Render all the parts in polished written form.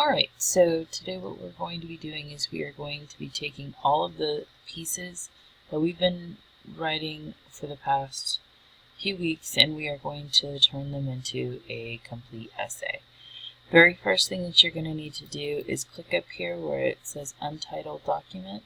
Alright, so today what we're going to be doing is we are going to be taking all of the pieces that we've been writing for the past few weeks and we are going to turn them into a complete essay. Very first thing that you're going to need to do is click up here where it says Untitled Document.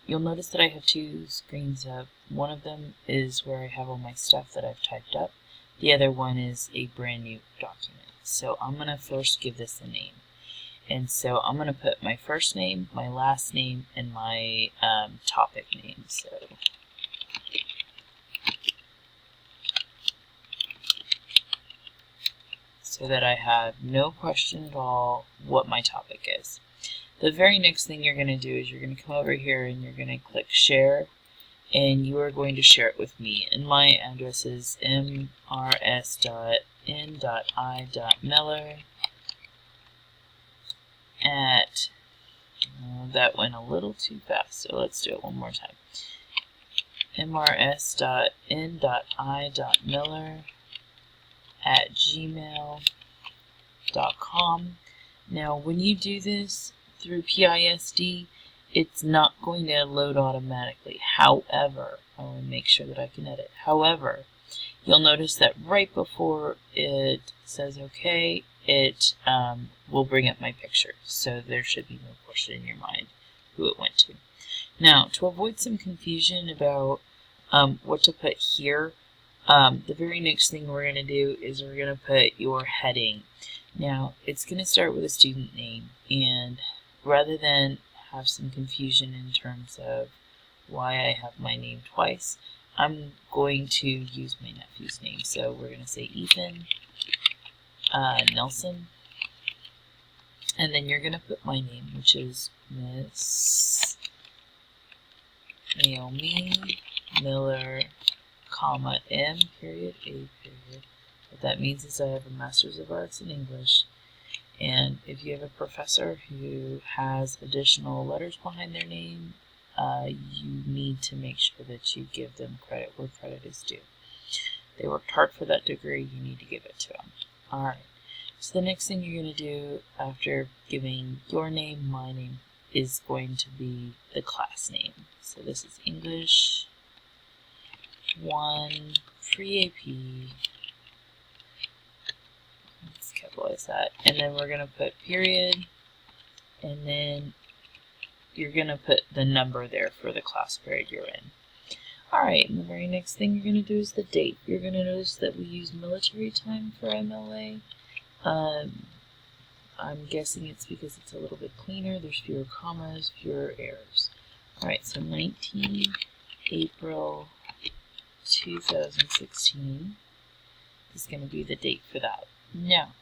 You'll notice that I have two screens up. One of them is where I have all my stuff that I've typed up. The other one is a brand new document. So I'm going to first give this a name. And so I'm going to put my first name, my last name, and my topic name. So that I have no question at all what my topic is. The very next thing you're going to do is you're going to come over here and you're going to click Share. And you are going to share it with me. And my address is mrs.n.i.miller at, that went a little too fast, so let's do it one more time. mrs.n.i.miller at gmail.com. Now when you do this through PISD, it's not going to load automatically. However, I want to make sure that I can edit. However, you'll notice that right before it says OK, it will bring up my picture. So there should be no question in your mind who it went to. Now, to avoid some confusion about what to put here, the very next thing we're going to do is we're going to put your heading. Now, it's going to start with a student name, and rather than have some confusion in terms of why I have my name twice, I'm going to use my nephew's name. So we're going to say Ethan Nelson, and then you're going to put my name, which is Miss Naomi Miller, comma, M period, A period. What that means is I have a Master's of Arts in English. And if you have a professor who has additional letters behind their name, you need to make sure that you give them credit where credit is due. They worked hard for that degree, you need to give it to them. Alright, so the next thing you're going to do after giving your name, my name, is going to be the class name. So this is English 1 Pre-AP. Let's capitalize that. And then we're going to put period, and then you're going to put the number there for the class period you're in. Alright, and the very next thing you're going to do is the date. You're going to notice that we use military time for MLA. I'm guessing it's because it's a little bit cleaner. There's fewer commas, fewer errors. Alright, so 19 April 2016 is going to be the date for that. Now,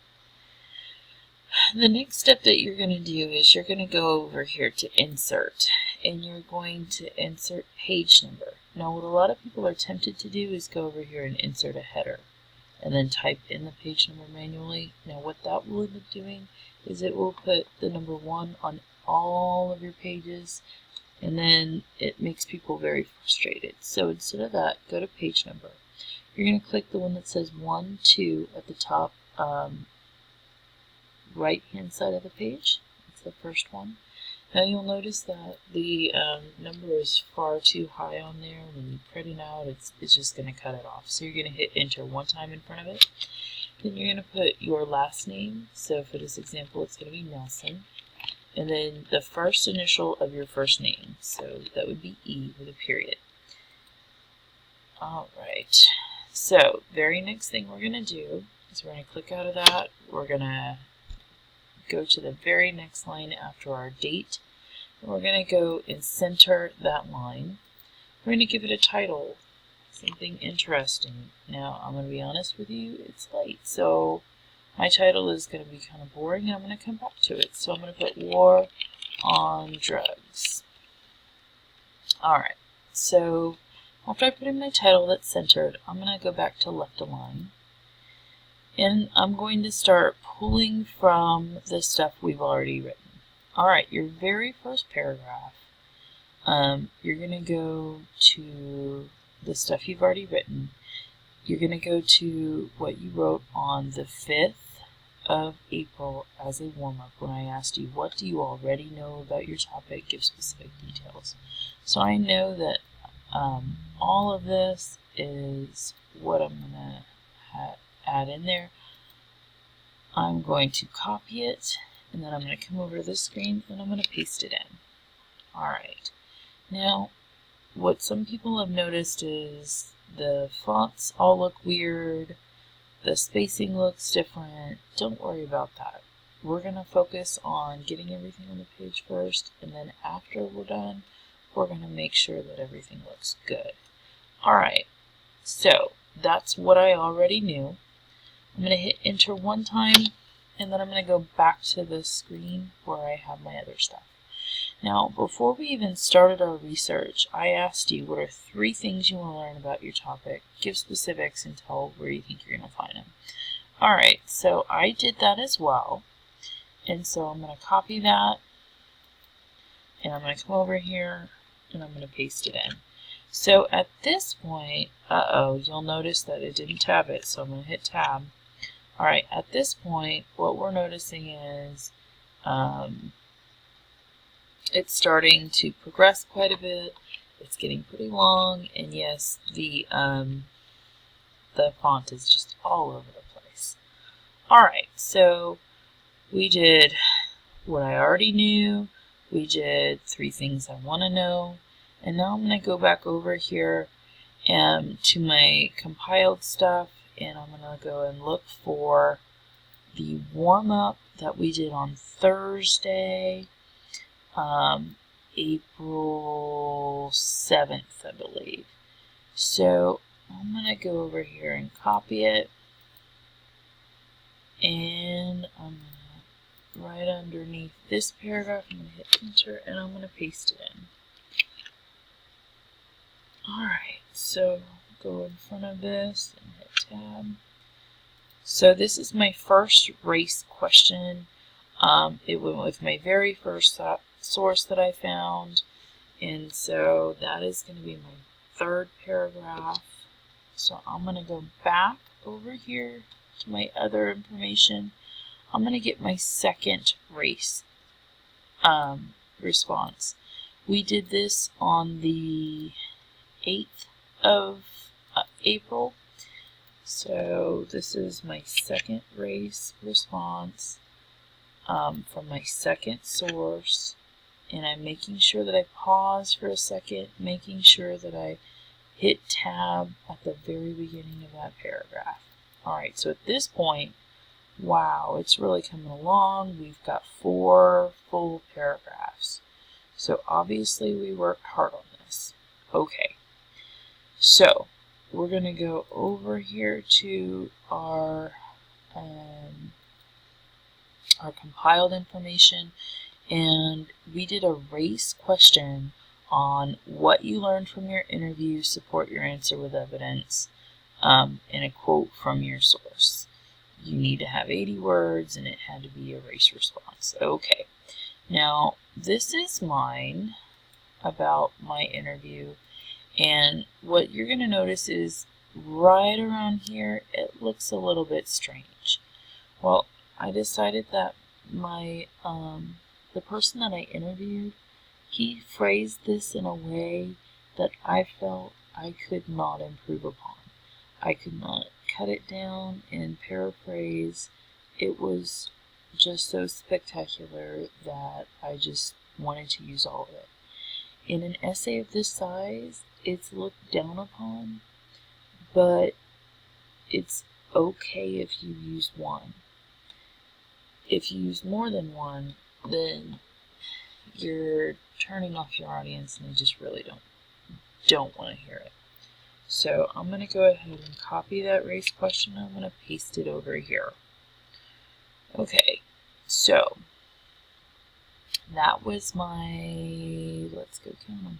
the next step that you're going to do is you're going to go over here to insert, and you're going to insert page number. Now what a lot of people are tempted to do is go over here and insert a header and then type in the page number manually. Now what that will end up doing is it will put the number 1 on all of your pages, and then it makes people very frustrated. So instead of that, go to page number. You're going to click the one that says 1, 2 at the top right hand side of the page. It's the first one. Now you'll notice that the number is far too high on there. When you print it out, it's just going to cut it off. So you're going to hit enter one time in front of it. Then you're going to put your last name. So for this example, it's going to be Nelson. And then the first initial of your first name. So that would be E with a period. Alright. So very next thing we're going to do is we're going to click out of that. We're going to go to the very next line after our date. And we're going to go and center that line. We're going to give it a title, something interesting. Now, I'm going to be honest with you, it's late, so my title is going to be kind of boring, and I'm going to come back to it. So I'm going to put War on Drugs. Alright, so after I put in my title that's centered, I'm going to go back to left align. And I'm going to start pulling from the stuff we've already written. Alright, your very first paragraph, you're going to go to the stuff you've already written. You're going to go to what you wrote on the 5th of April as a warm-up when I asked you, what do you already know about your topic? Give specific details. So I know that all of this is what I'm going to add in there. I'm going to copy it, and then I'm going to come over to this screen and I'm going to paste it in. Alright, now what some people have noticed is the fonts all look weird, the spacing looks different. Don't worry about that. We're going to focus on getting everything on the page first, and then after we're done, we're going to make sure that everything looks good. Alright, so that's what I already knew. I'm going to hit enter one time, and then I'm going to go back to the screen where I have my other stuff. Now, before we even started our research, I asked you what are 3 things you want to learn about your topic. Give specifics and tell where you think you're going to find them. Alright, so I did that as well. And so I'm going to copy that, and I'm going to come over here, and I'm going to paste it in. So at this point, you'll notice that it didn't tab it, so I'm going to hit tab. Alright, at this point, what we're noticing is it's starting to progress quite a bit. It's getting pretty long, and yes, the font is just all over the place. Alright, so we did what I already knew. We did 3 things I want to know. And now I'm going to go back over here to my compiled stuff, and I'm going to go and look for the warm-up that we did on Thursday, April 7th, I believe. So I'm going to go over here and copy it, and I'm going to, right underneath this paragraph, I'm going to hit enter, and I'm going to paste it in. Alright, so go in front of this and hit tab. So this is my first race question. It went with my very first source that I found, and so that is going to be my 3rd paragraph. So I'm going to go back over here to my other information. I'm going to get my 2nd race response. We did this on the 8th of April. So this is my 2nd race response from my 2nd source, and I'm making sure that I pause for a second, making sure that I hit tab at the very beginning of that paragraph. Alright, so at this point, wow, it's really coming along. We've got 4 full paragraphs. So obviously we worked hard on this. Okay. So we're going to go over here to our compiled information, and we did a race question on what you learned from your interview, support your answer with evidence, and a quote from your source. You need to have 80 words, and it had to be a race response. Okay, now this is mine about my interview. And what you're going to notice is right around here, it looks a little bit strange. Well, I decided that the person that I interviewed, he phrased this in a way that I felt I could not improve upon. I could not cut it down and paraphrase. It was just so spectacular that I just wanted to use all of it. In an essay of this size, it's looked down upon, but it's okay if you use one. If you use more than one, then you're turning off your audience and they just really don't want to hear it. So I'm going to go ahead and copy that race question. I'm going to paste it over here. Okay, so that was my, let's go count them.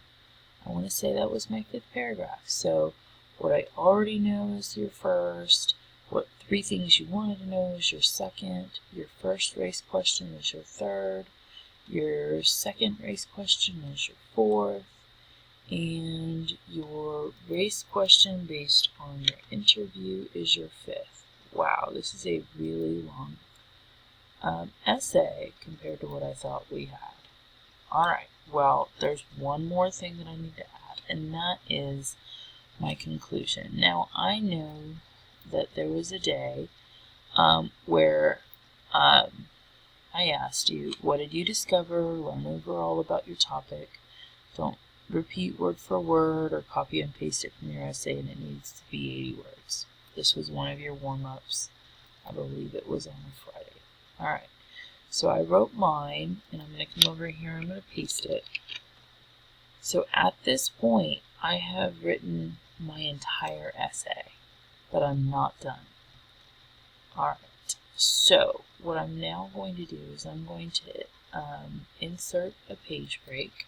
I want to say that was my 5th paragraph. So what I already know is your 1st. What 3 things you wanted to know is your 2nd. Your 1st race question is your 3rd. Your 2nd race question is your 4th. And your race question based on your interview is your 5th. Wow, this is a really long essay compared to what I thought we had. Alright, well, there's one more thing that I need to add, and that is my conclusion. Now, I know that there was a day where I asked you, what did you discover? Learn overall about your topic. Don't repeat word for word or copy and paste it from your essay, and it needs to be 80 words. This was one of your warm-ups. I believe it was on a Friday. Alright, so I wrote mine, and I'm going to come over here and I'm going to paste it. So at this point, I have written my entire essay, but I'm not done. Alright, so what I'm now going to do is I'm going to insert a page break.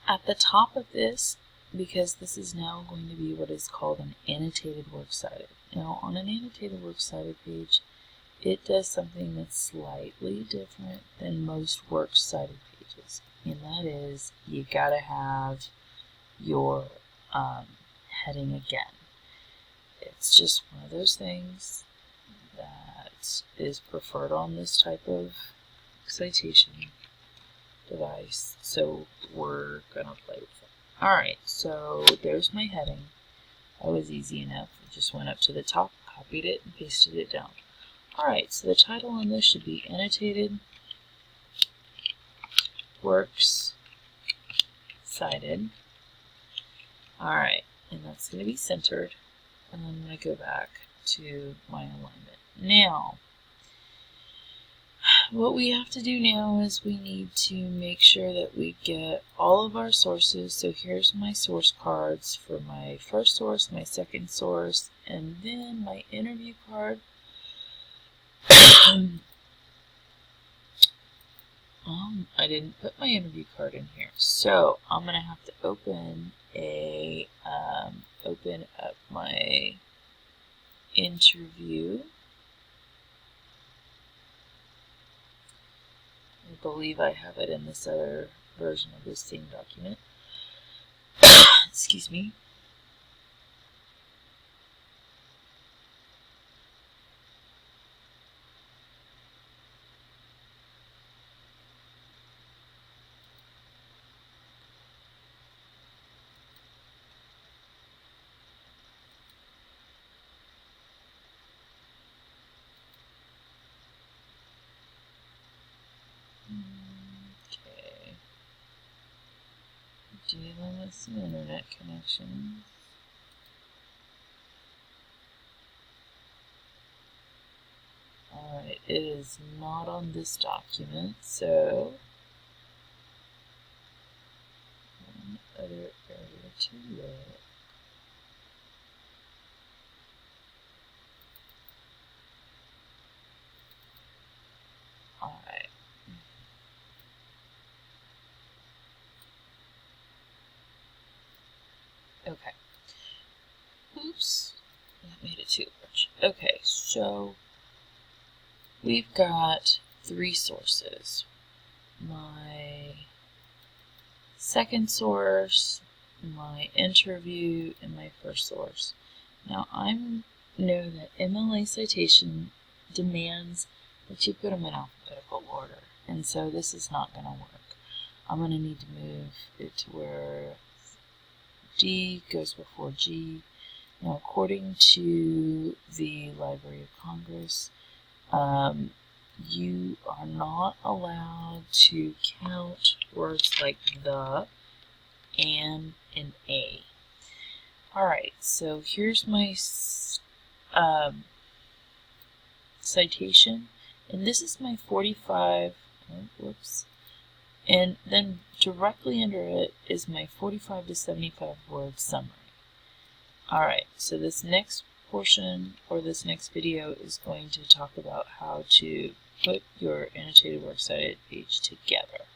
At the top of this, because this is now going to be what is called an annotated works cited. Now, on an annotated works cited page, it does something that's slightly different than most works cited pages, and that is you gotta have your heading again. It's just one of those things that is preferred on this type of citation device, so we're gonna play with it. Alright, so there's my heading. That was easy enough. I just went up to the top, copied it, and pasted it down. Alright, so the title on this should be Annotated Works Cited. Alright, and that's going to be centered. And I'm going to go back to my alignment. Now, what we have to do now is we need to make sure that we get all of our sources. So here's my source cards for my first source, my second source, and then my interview card. I didn't put my interview card in here, so I'm gonna have to open up my interview. I believe I have it in this other version of this same document. Excuse me. Okay. Dealing with some internet connections. Alright, it is not on this document, so one other area to look. Alright. Okay. Oops. That made it too large. Okay, so we've got 3 sources. My second source, my interview, and my first source. Now I know that MLA citation demands that you put them in alphabetical order, and so this is not going to work. I'm going to need to move it to where D goes before G. Now, according to the Library of Congress, you are not allowed to count words like the, and a. Alright, so here's my citation, and this is my 45, whoops, and then directly under it is my 45 to 75 word summary. Alright, so this next portion, or this next video, is going to talk about how to put your annotated works cited page together.